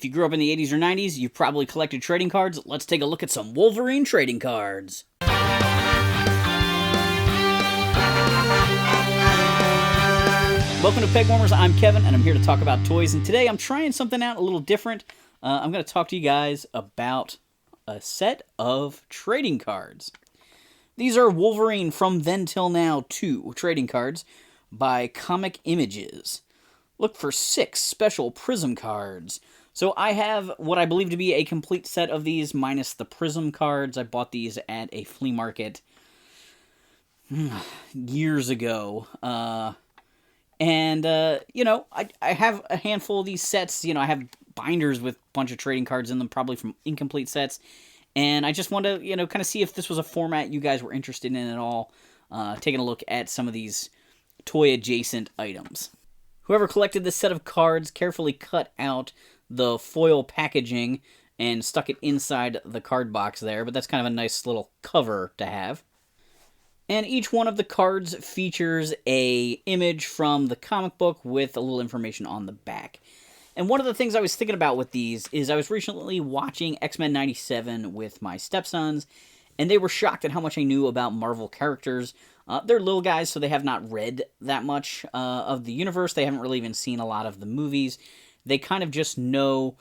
If you grew up in the 80s or 90s, you've probably collected trading cards. Let's take a look at some Wolverine trading cards. Welcome to Pegwarmers. I'm Kevin, and I'm here to talk about toys. And today I'm trying something out a little different. I'm going to talk to you guys about a set of trading cards. These are Wolverine From Then Till Now 2 trading cards by Comic Images. Look for 6 special Prism cards. So I have what I believe to be a complete set of these, minus the Prism cards. I bought these at a flea market years ago. You know, I have a handful of these sets. You know, I have binders with a bunch of trading cards in them, probably from incomplete sets. And I just wanted to, you know, kind of see if this was a format you guys were interested in at all. Taking a look at some of these toy-adjacent items. Whoever collected this set of cards carefully cut out the foil packaging and stuck it inside the card box there, but that's kind of a nice little cover to have. And each one of the cards features a image from the comic book with a little information on the back. And one of the things I was thinking about with these is I was recently watching X-Men 97 with my stepsons, and they were shocked at how much I knew about Marvel characters. They're little guys, so they have not read that much of the universe. They haven't really even seen a lot of the movies. They kind of just know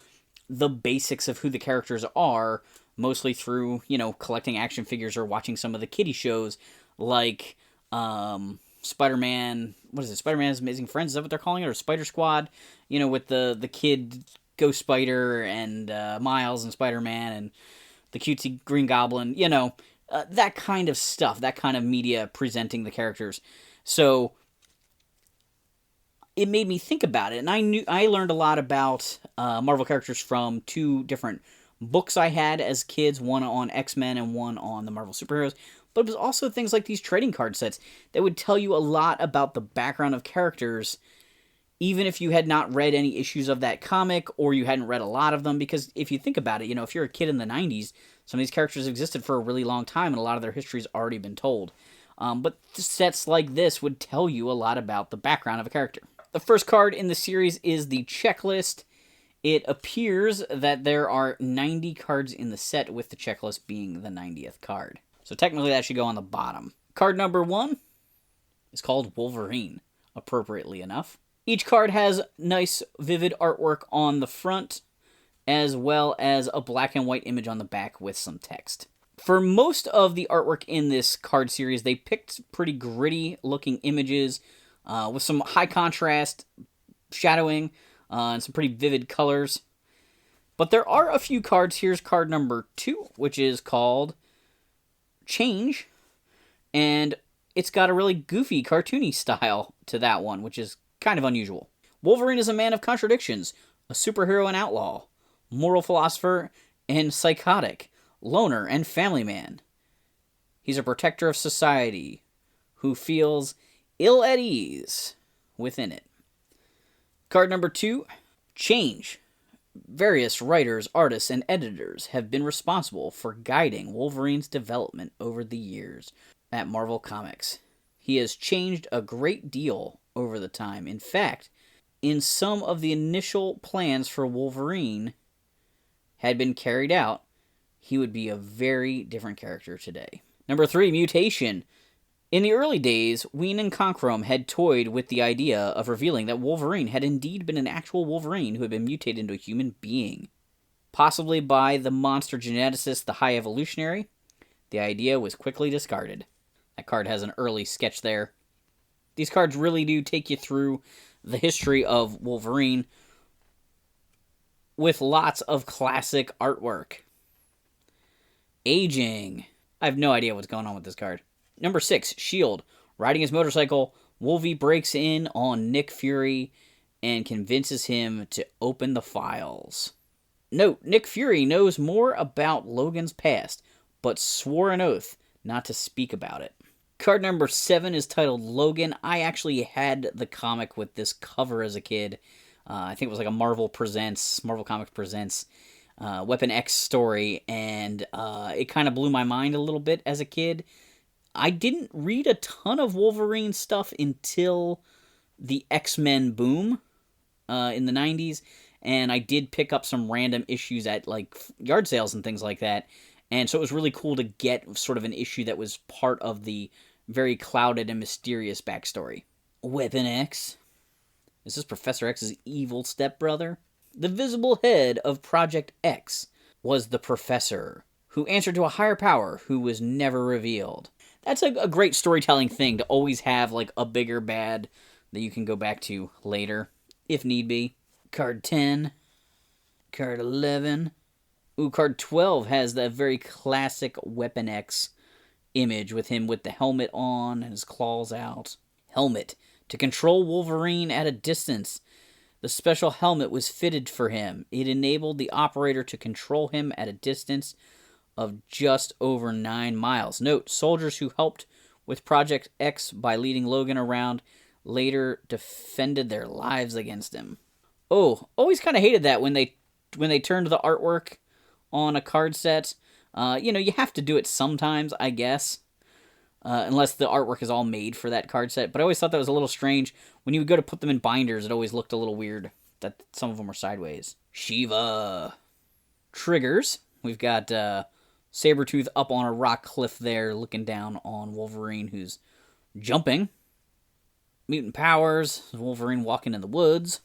the basics of who the characters are, mostly through, you know, collecting action figures or watching some of the kiddie shows, like Spider-Man, what is it, Spider-Man's Amazing Friends, is that what they're calling it, or Spider Squad, you know, with the kid Ghost Spider and Miles and Spider-Man and the cutesy Green Goblin, you know, that kind of stuff, that kind of media presenting the characters. So it made me think about it, and I learned a lot about Marvel characters from 2 different books I had as kids, one on X-Men and one on the Marvel superheroes, but it was also things like these trading card sets that would tell you a lot about the background of characters, even if you had not read any issues of that comic, or you hadn't read a lot of them, because if you think about it, you know, if you're a kid in the 90s, some of these characters existed for a really long time, and a lot of their history's already been told. But sets like this would tell you a lot about the background of a character. The first card in the series is the checklist. It appears that there are 90 cards in the set, with the checklist being the 90th card. So technically that should go on the bottom. Card number 1 is called Wolverine, appropriately enough. Each card has nice, vivid artwork on the front, as well as a black and white image on the back with some text. For most of the artwork in this card series, they picked pretty gritty-looking images with some high contrast shadowing and some pretty vivid colors. But there are a few cards. Here's card number 2, which is called Change, and it's got a really goofy, cartoony style to that one, which is kind of unusual. Wolverine is a man of contradictions, a superhero and outlaw, moral philosopher and psychotic, loner and family man. He's a protector of society who feels ill at ease within it. Card number 2, Change. Various writers, artists, and editors have been responsible for guiding Wolverine's development over the years at Marvel Comics. He has changed a great deal over the time. In fact, in some of the initial plans for Wolverine had been carried out, he would be a very different character today. Number 3, Mutation. In the early days, Ween and Conkrum had toyed with the idea of revealing that Wolverine had indeed been an actual Wolverine who had been mutated into a human being. Possibly by the monster geneticist, the High Evolutionary, the idea was quickly discarded. That card has an early sketch there. These cards really do take you through the history of Wolverine with lots of classic artwork. Aging. I have no idea what's going on with this card. Number 6, Shield. Riding his motorcycle, Wolvie breaks in on Nick Fury and convinces him to open the files. Note, Nick Fury knows more about Logan's past, but swore an oath not to speak about it. Card number 7 is titled Logan. I actually had the comic with this cover as a kid. I think it was like a Marvel Comics Presents Weapon X story, and it kind of blew my mind a little bit as a kid. I didn't read a ton of Wolverine stuff until the X-Men boom in the 90s, and I did pick up some random issues at like yard sales and things like that. And so it was really cool to get sort of an issue that was part of the very clouded and mysterious backstory. Weapon X. Is this Professor X's evil stepbrother? The visible head of Project X was the Professor, who answered to a higher power who was never revealed. That's a great storytelling thing, to always have like a bigger bad that you can go back to later, if need be. Card 10. Card 11. Ooh, card 12 has that very classic Weapon X image with him with the helmet on and his claws out. Helmet. To control Wolverine at a distance. The special helmet was fitted for him. It enabled the operator to control him at a distance of just over 9 miles. Note, soldiers who helped with Project X by leading Logan around later defended their lives against him. Oh, always kind of hated that when they turned the artwork on a card set. You have to do it sometimes, I guess. Unless the artwork is all made for that card set. But I always thought that was a little strange. When you would go to put them in binders, it always looked a little weird that some of them were sideways. Shiva. Triggers. We've got Sabretooth up on a rock cliff there, looking down on Wolverine, who's jumping. Mutant powers. Wolverine walking in the woods.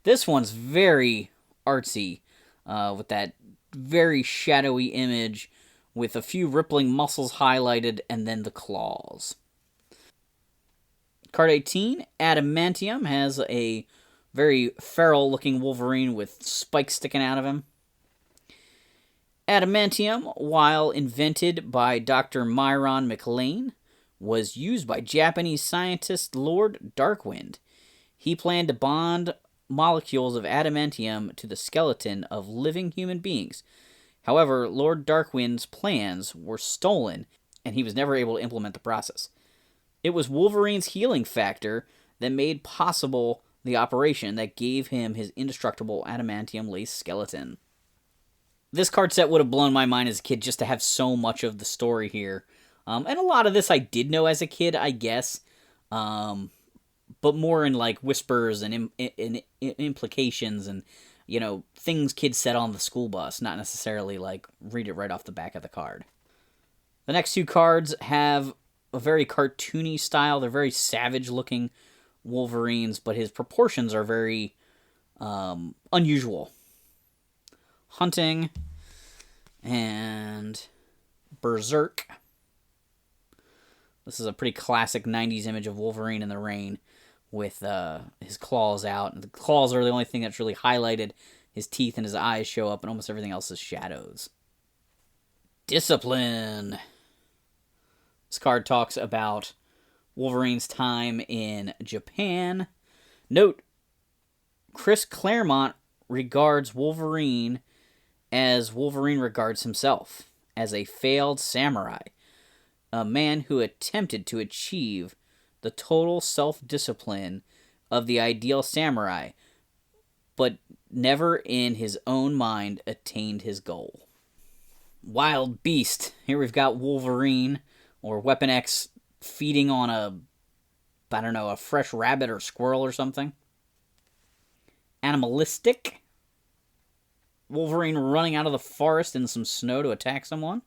This one's very artsy, with that very shadowy image with a few rippling muscles highlighted, and then the claws. Card 18, Adamantium, has a very feral-looking Wolverine with spikes sticking out of him. Adamantium, while invented by Dr. Myron McLean, was used by Japanese scientist Lord Darkwind. He planned to bond molecules of adamantium to the skeleton of living human beings. However, Lord Darkwind's plans were stolen, and he was never able to implement the process. It was Wolverine's healing factor that made possible the operation that gave him his indestructible adamantium-laced skeleton. This card set would have blown my mind as a kid just to have so much of the story here. And a lot of this I did know as a kid, I guess. But more in like whispers and implications and things kids said on the school bus, not necessarily like read it right off the back of the card. The next two cards have a very cartoony style. They're very savage-looking Wolverines, but his proportions are very unusual. Hunting and Berserk. This is a pretty classic 90s image of Wolverine in the rain with his claws out. The claws are the only thing that's really highlighted. His teeth and his eyes show up, and almost everything else is shadows. Discipline. This card talks about Wolverine's time in Japan. Note, Chris Claremont regards Wolverine as Wolverine regards himself, as a failed samurai, a man who attempted to achieve the total self-discipline of the ideal samurai, but never in his own mind attained his goal. Wild Beast. Here we've got Wolverine, or Weapon X, feeding on a fresh rabbit or squirrel or something. Animalistic. Wolverine running out of the forest in some snow to attack someone.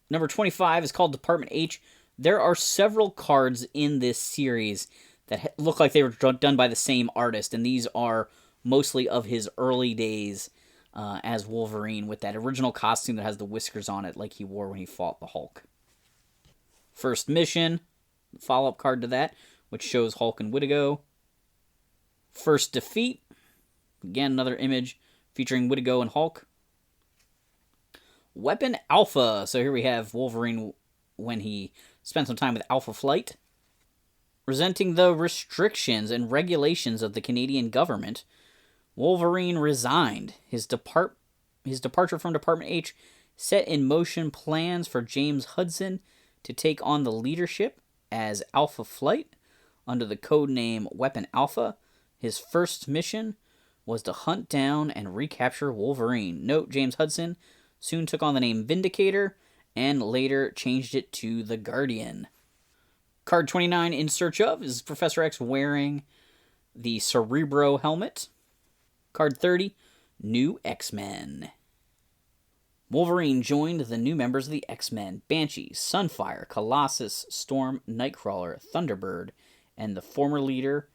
Number 25 is called Department H. There are several cards in this series that look like they were done by the same artist, and these are mostly of his early days as Wolverine, with that original costume that has the whiskers on it like he wore when he fought the Hulk. First Mission, follow-up card to that, which shows Hulk and Witigo. First Defeat, again another image featuring Witigo and Hulk. Weapon Alpha, so here we have Wolverine when he spent some time with Alpha Flight. Resenting the restrictions and regulations of the Canadian government, Wolverine resigned. His departure from Department H set in motion plans for James Hudson to take on the leadership as Alpha Flight under the codename Weapon Alpha. His first mission was to hunt down and recapture Wolverine. Note, James Hudson soon took on the name Vindicator and later changed it to the Guardian. Card 29, In Search Of, is Professor X wearing the Cerebro helmet. Card 30, New X-Men. Wolverine joined the new members of the X-Men: Banshee, Sunfire, Colossus, Storm, Nightcrawler, Thunderbird, and the former leader,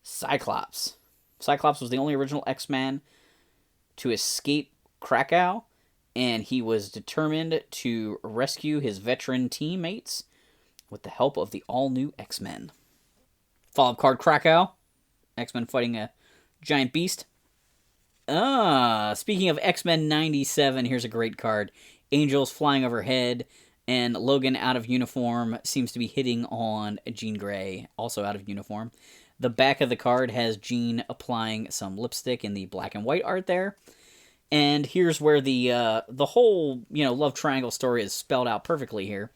Cyclops. Cyclops was the only original X-Man to escape Krakow, and he was determined to rescue his veteran teammates with the help of the all-new X-Men. Follow-up card, Krakow. X-Men fighting a giant beast. Speaking of X-Men 97, here's a great card. Angels flying overhead, and Logan out of uniform seems to be hitting on Jean Grey, also out of uniform. The back of the card has Jean applying some lipstick in the black and white art there. And here's where the whole, love triangle story is spelled out perfectly here.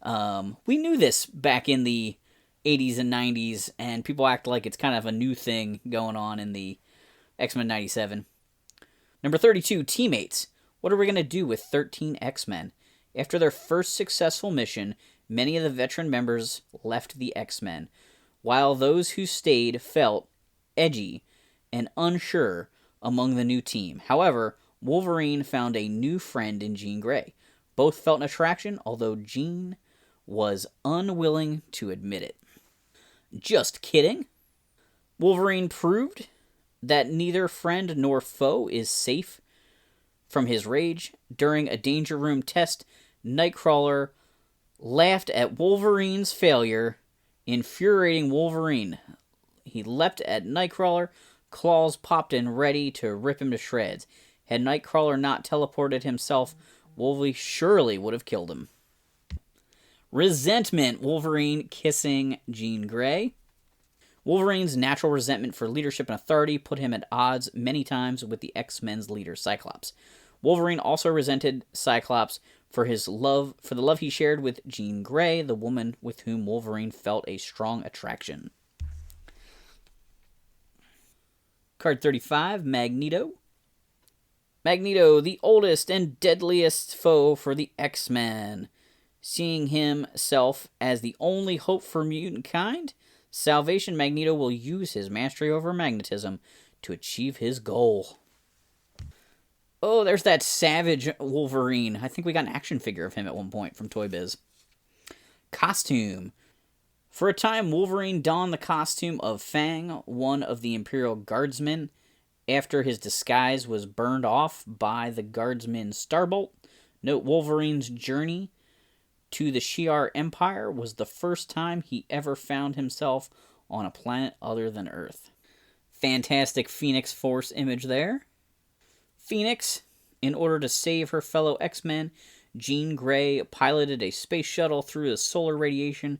We knew this back in the 80s and 90s, and people act like it's kind of a new thing going on in the X-Men 97. Number 32, Teammates. What are we going to do with 13 X-Men? After their first successful mission, many of the veteran members left the X-Men, while those who stayed felt edgy and unsure among the new team. However, Wolverine found a new friend in Jean Grey. Both felt an attraction, although Jean was unwilling to admit it. Just kidding. Wolverine proved that neither friend nor foe is safe from his rage. During a Danger Room test, Nightcrawler laughed at Wolverine's failure, infuriating Wolverine. He leapt at Nightcrawler, claws popped in ready to rip him to shreds. Had Nightcrawler not teleported himself, Wolverine surely would have killed him. Resentment. Wolverine kissing Jean Grey. Wolverine's natural resentment for leadership and authority put him at odds many times with the X-Men's leader, Cyclops. Wolverine also resented Cyclops for the love he shared with Jean Grey, the woman with whom Wolverine felt a strong attraction. Card 35, Magneto. Magneto, the oldest and deadliest foe for the X-Men. Seeing himself as the only hope for mutant kind, salvation, Magneto will use his mastery over magnetism to achieve his goal. Oh, there's that savage Wolverine. I think we got an action figure of him at one point from Toy Biz. Costume. For a time, Wolverine donned the costume of Fang, one of the Imperial Guardsmen, after his disguise was burned off by the Guardsman Starbolt. Note, Wolverine's journey to the Shi'ar Empire was the first time he ever found himself on a planet other than Earth. Fantastic Phoenix Force image there. Phoenix, in order to save her fellow X-Men, Jean Grey piloted a space shuttle through the solar radiation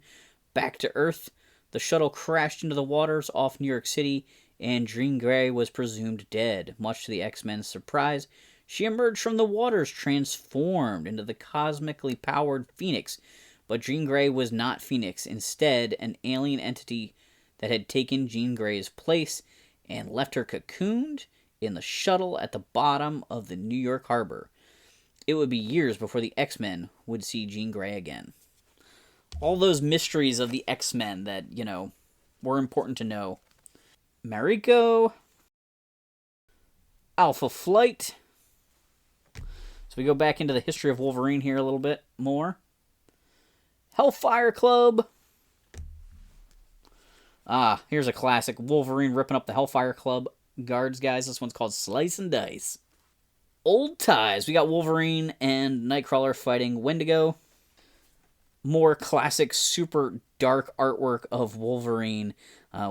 back to Earth. The shuttle crashed into the waters off New York City, and Jean Grey was presumed dead. Much to the X-Men's surprise, she emerged from the waters transformed into the cosmically powered Phoenix. But Jean Grey was not Phoenix, instead an alien entity that had taken Jean Grey's place and left her cocooned in the shuttle at the bottom of the New York harbor. It would be years before the X-Men would see Jean Grey again. All those mysteries of the X-Men that, were important to know. Mariko. Alpha Flight. So we go back into the history of Wolverine here a little bit more. Hellfire Club. Here's a classic. Wolverine ripping up the Hellfire Club guards, guys. This one's called Slice and Dice. Old Ties. We got Wolverine and Nightcrawler fighting Wendigo. More classic, super dark artwork of Wolverine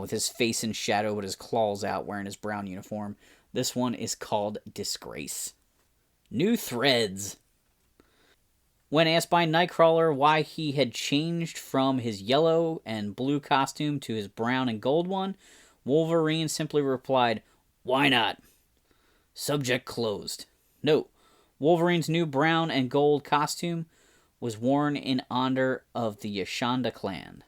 with his face in shadow but his claws out wearing his brown uniform. This one is called Disgrace. New Threads. When asked by Nightcrawler why he had changed from his yellow and blue costume to his brown and gold one, Wolverine simply replied, "Why not? Subject closed." Note, Wolverine's new brown and gold costume was worn in honor of the Yashanda clan.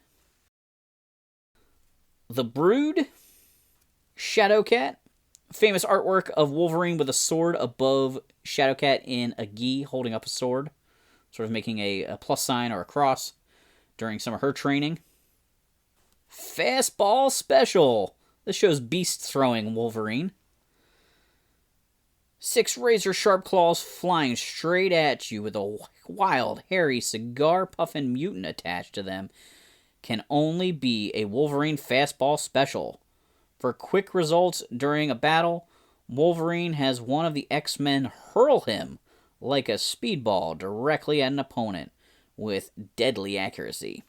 The Brood. Shadowcat. Famous artwork of Wolverine with a sword above Shadowcat in a gi holding up a sword, sort of making a plus sign or a cross during some of her training. Fastball Special. This shows beast throwing Wolverine. 6 razor-sharp claws flying straight at you with a wild, hairy, cigar-puffing mutant attached to them can only be a Wolverine fastball special. For quick results during a battle, Wolverine has one of the X-Men hurl him like a speedball directly at an opponent with deadly accuracy.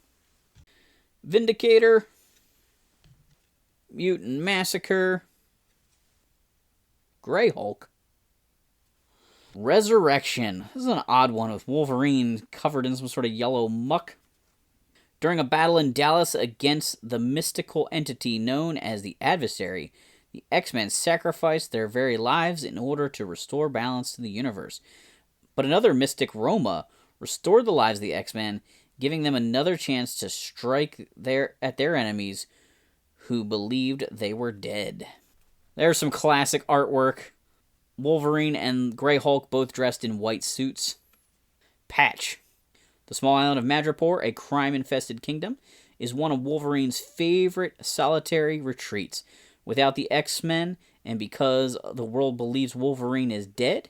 Vindicator, Mutant Massacre, Grey Hulk, Resurrection. This is an odd one with Wolverine covered in some sort of yellow muck. During a battle in Dallas against the mystical entity known as the Adversary, the X-Men sacrificed their very lives in order to restore balance to the universe. But another mystic, Roma, restored the lives of the X-Men, giving them another chance to strike at their enemies who believed they were dead. There's some classic artwork. Wolverine and Grey Hulk both dressed in white suits. Patch. The small island of Madripoor, a crime-infested kingdom, is one of Wolverine's favorite solitary retreats. Without the X-Men, and because the world believes Wolverine is dead,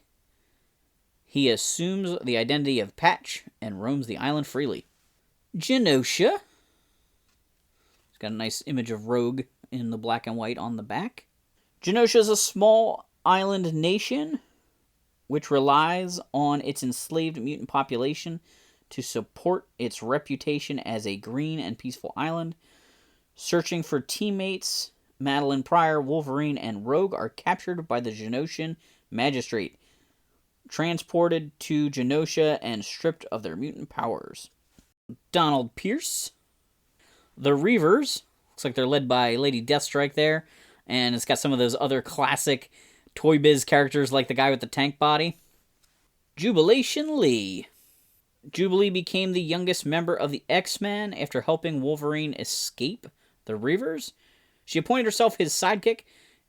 he assumes the identity of Patch and roams the island freely. Genosha. It's got a nice image of Rogue in the black and white on the back. Genosha is a small island nation which relies on its enslaved mutant population to support its reputation as a green and peaceful island. Searching for teammates, Madeline Pryor, Wolverine, and Rogue are captured by the Genoshan magistrate, transported to Genosha, and stripped of their mutant powers. Donald Pierce. The Reavers. Looks like they're led by Lady Deathstrike there, and it's got some of those other classic Toy Biz characters like the guy with the tank body. Jubilation Lee. Jubilee became the youngest member of the X-Men after helping Wolverine escape the Reavers. She appointed herself his sidekick.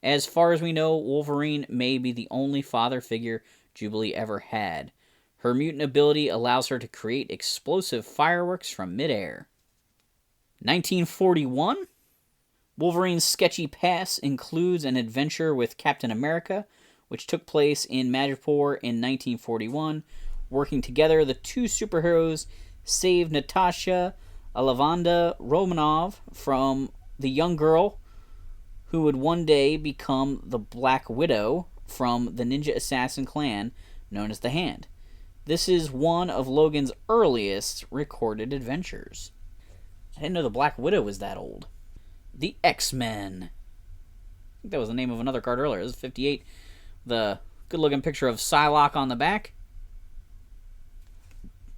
As far as we know, Wolverine may be the only father figure Jubilee ever had. Her mutant ability allows her to create explosive fireworks from midair. 1941. Wolverine's sketchy past includes an adventure with Captain America, which took place in Madripoor in 1941. Working together, the two superheroes saved Natasha Alavanda Romanov from the young girl who would one day become the Black Widow from the ninja assassin clan known as the Hand. This is one of Logan's earliest recorded adventures. I didn't know the Black Widow was that old. The X-Men. I think that was the name of another card earlier. This is 58. The good-looking picture of Psylocke on the back.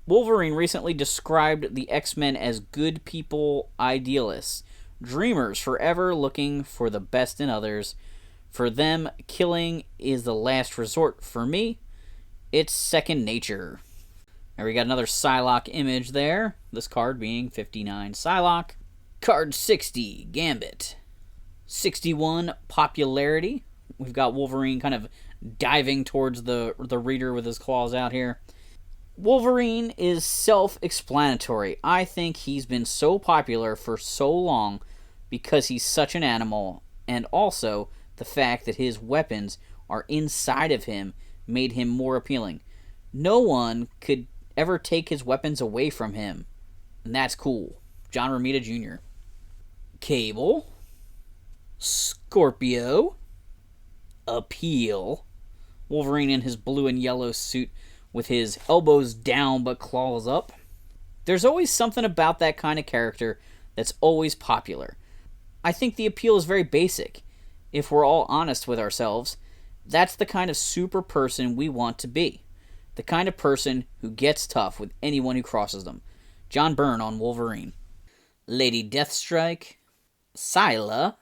Wolverine recently described the X-Men as good people idealists, dreamers forever looking for the best in others. For them, killing is the last resort. For me, it's second nature. And we got another Psylocke image there, this card being 59 Psylocke. Card 60, Gambit. 61, Popularity. We've got Wolverine kind of diving towards the reader with his claws out here. Wolverine is self-explanatory. I think he's been so popular for so long because he's such an animal, and also the fact that his weapons are inside of him made him more appealing. No one could ever take his weapons away from him, and that's cool. John Romita Jr. Cable. Scorpio. Appeal. Wolverine in his blue and yellow suit with his elbows down but claws up. There's always something about that kind of character that's always popular. I think the appeal is very basic. If we're all honest with ourselves, that's the kind of super person we want to be. The kind of person who gets tough with anyone who crosses them. John Byrne on Wolverine. Lady Deathstrike. Scylla.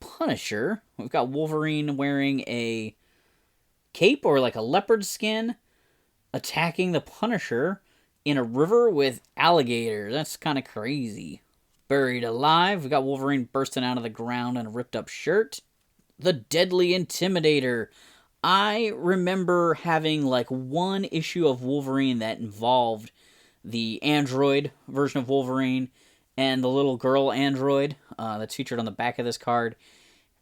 Punisher. We've got Wolverine wearing a cape or like a leopard skin, attacking the Punisher in a river with alligators. That's kind of crazy. Buried Alive. We got Wolverine bursting out of the ground in a ripped up shirt. The Deadly Intimidator. I remember having like one issue of Wolverine that involved the android version of Wolverine, and the little girl android that's featured on the back of this card.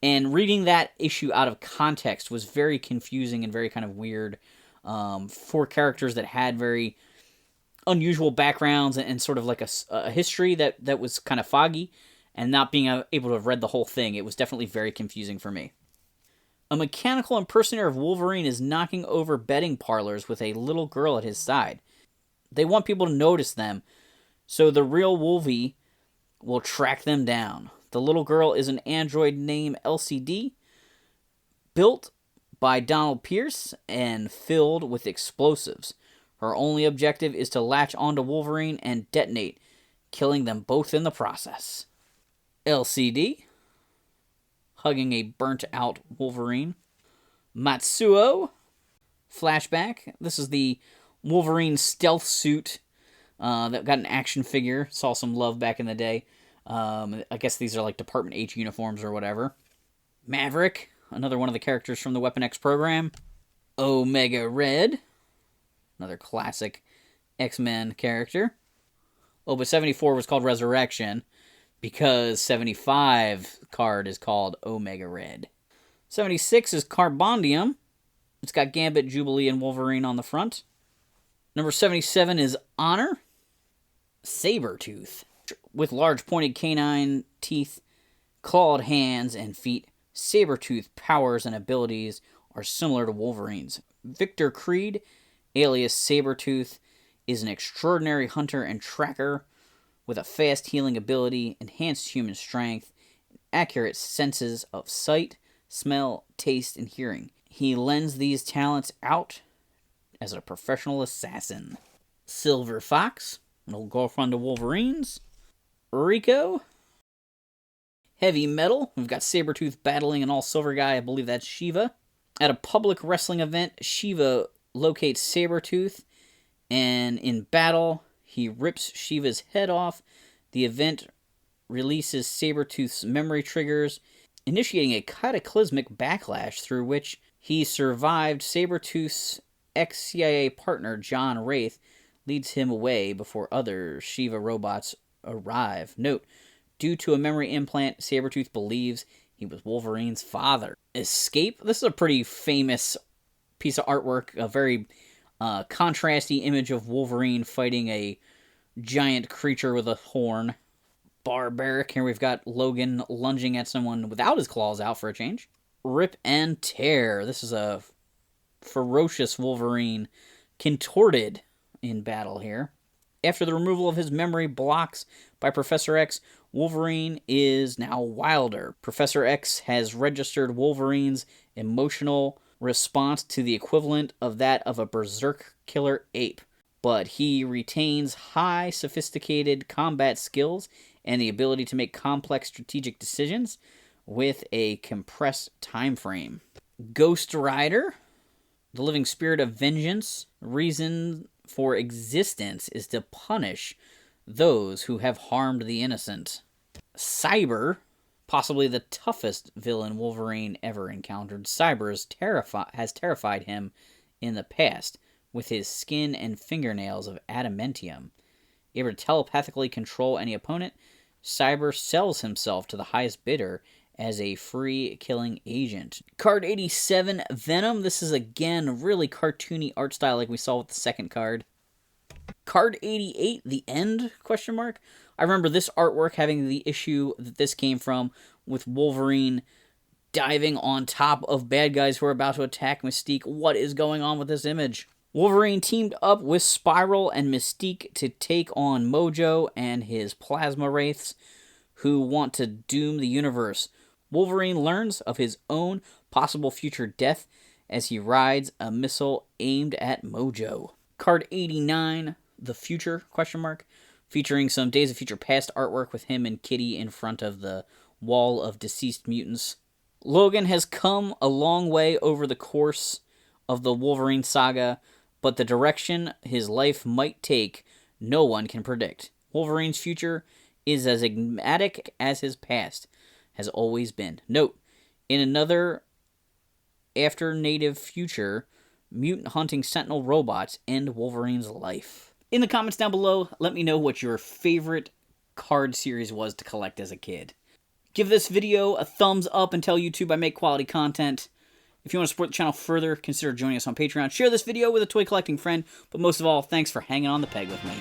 And reading that issue out of context was very confusing and very kind of weird for characters that had very unusual backgrounds and sort of like a history that was kind of foggy, and not being able to have read the whole thing. It was definitely very confusing for me. A mechanical impersonator of Wolverine is knocking over betting parlors with a little girl at his side. They want people to notice them, so the real Wolvie will track them down. The little girl is an android named LCD, built by Donald Pierce and filled with explosives. Her only objective is to latch onto Wolverine and detonate, killing them both in the process. LCD, hugging a burnt-out Wolverine. Matsuo, flashback. This is the Wolverine stealth suit that got an action figure. Saw some love back in the day. I guess these are like Department H uniforms or whatever. Maverick, another one of the characters from the Weapon X program. Omega Red, another classic X-Men character. Oh, but 74 was called Resurrection because 75 card is called Omega Red. 76 is Carbondium. It's got Gambit, Jubilee, and Wolverine on the front. Number 77 is Honor. Sabretooth. With large pointed canine teeth, clawed hands, and feet, Sabretooth powers and abilities are similar to Wolverine's. Victor Creed, alias Sabretooth, is an extraordinary hunter and tracker with a fast healing ability, enhanced human strength, and accurate senses of sight, smell, taste, and hearing. He lends these talents out as a professional assassin. Silver Fox, an old girlfriend of Wolverine's. Rico. Heavy Metal, we've got Sabretooth battling an all-silver guy, I believe that's Shiva. At a public wrestling event, Shiva locates Sabretooth, and in battle, he rips Shiva's head off. The event releases Sabretooth's memory triggers, initiating a cataclysmic backlash through which he survived. Sabretooth's ex-CIA partner, John Wraith, leads him away before other Shiva robots arrive. Note, due to a memory implant, Sabretooth believes he was Wolverine's father. Escape. This is a pretty famous piece of artwork, a very contrasty image of Wolverine fighting a giant creature with a horn. Barbaric. Here we've got Logan lunging at someone without his claws out for a change. Rip and Tear. This is a ferocious Wolverine contorted in battle here. After the removal of his memory blocks by Professor X, Wolverine is now wilder. Professor X has registered Wolverine's emotional response to the equivalent of that of a berserk killer ape, but he retains high sophisticated combat skills and the ability to make complex strategic decisions with a compressed time frame. Ghost Rider, the living spirit of vengeance, reason for existence is to punish those who have harmed the innocent. Cyber, possibly the toughest villain Wolverine ever encountered. Cyber has terrified him in the past with his skin and fingernails of adamantium. Able to telepathically control any opponent, Cyber sells himself to the highest bidder as a free killing agent. Card 87, Venom. This is again really cartoony art style like we saw with the second card. Card 88, The End, question mark. I remember this artwork having the issue that this came from with Wolverine diving on top of bad guys who are about to attack Mystique. What is going on with this image? Wolverine teamed up with Spiral and Mystique to take on Mojo and his Plasma Wraiths, who want to doom the universe. Wolverine learns of his own possible future death as he rides a missile aimed at Mojo. Card 89, The Future, question mark, featuring some Days of Future Past artwork with him and Kitty in front of the wall of deceased mutants. Logan has come a long way over the course of the Wolverine saga, but the direction his life might take, no one can predict. Wolverine's future is as enigmatic as his past has always been. Note, in another after-native future, mutant hunting sentinel robots end Wolverine's life. In the comments down below, let me know what your favorite card series was to collect as a kid. Give this video a thumbs up and tell YouTube I make quality content. If you want to support the channel further, consider joining us on Patreon. Share this video with a toy collecting friend. But most of all, thanks for hanging on the peg with me.